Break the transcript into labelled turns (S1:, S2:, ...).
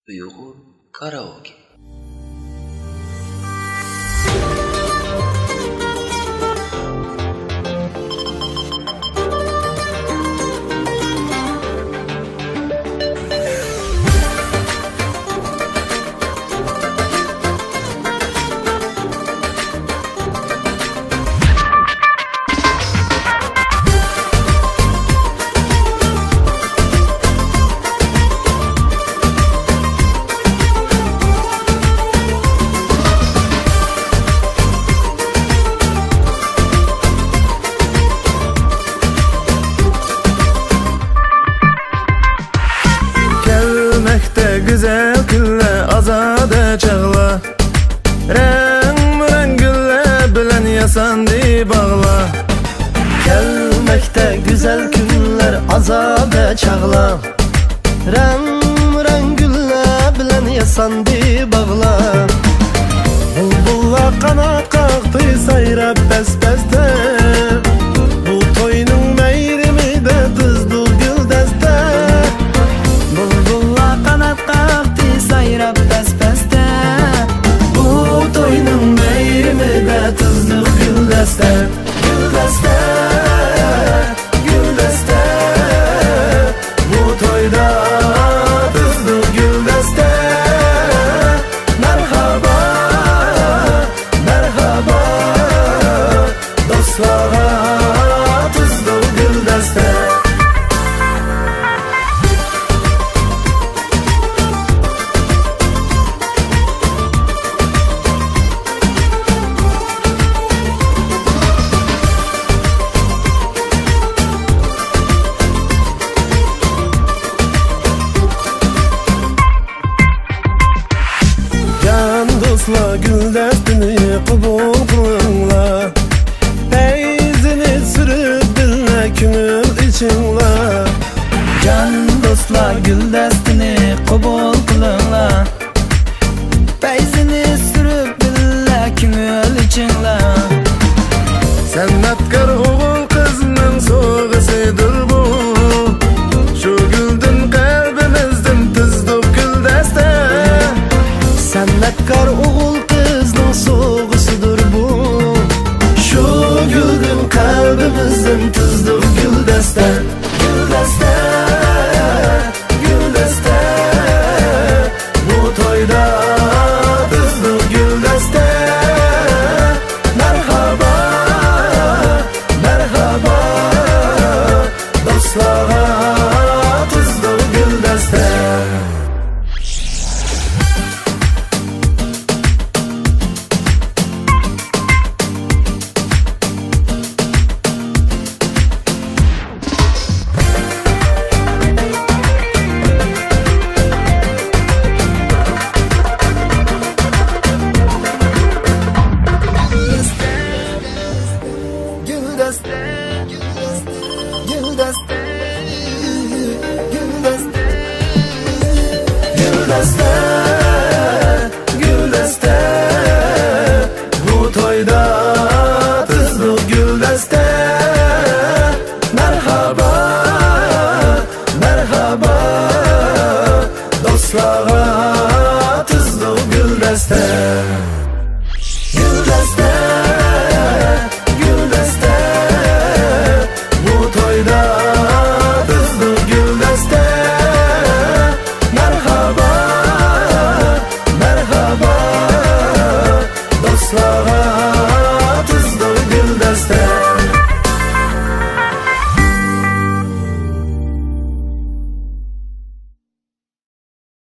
S1: Uyg'ur karaoke.
S2: Güzel gülle azade çağla, renk gülle bilen yasandı bağla.
S3: Gelmekte güzel günler azade çağla, renk gülle bilen yasandı bağla. Bulbulla kanat kalktı sayrap pes peste, bu toyunun meyrimi de tızdı gül deste. Bulbulla kanat kalktı sayrap pes peste, bu toyunun meyrimi de tızdı gül deste. Gül deste, gül deste, bu toyda tızdı gül deste. Merhaba, merhaba, dostlara tızdı gül deste. Dostla gül destini kubul kılınla, teyzini sürüp dinle künül içinla. Can dostla gül destini kubul kılınla, teyzini sürüp dinle künül içinla. San'atkar oğul kızının soğusudur bu, şu güldün kalbimizden tızdık gül deste. San'atkar oğul kızның soğusudur bu, şu güldün kalbimizden tızdık gül deste. Gül deste, gül deste, bu toyda tızdık gül deste. Merhaba, merhaba, dostlara tızdık gül deste. Gül deste, bu toyda tızdık gül deste. Merhaba, merhaba, dostlara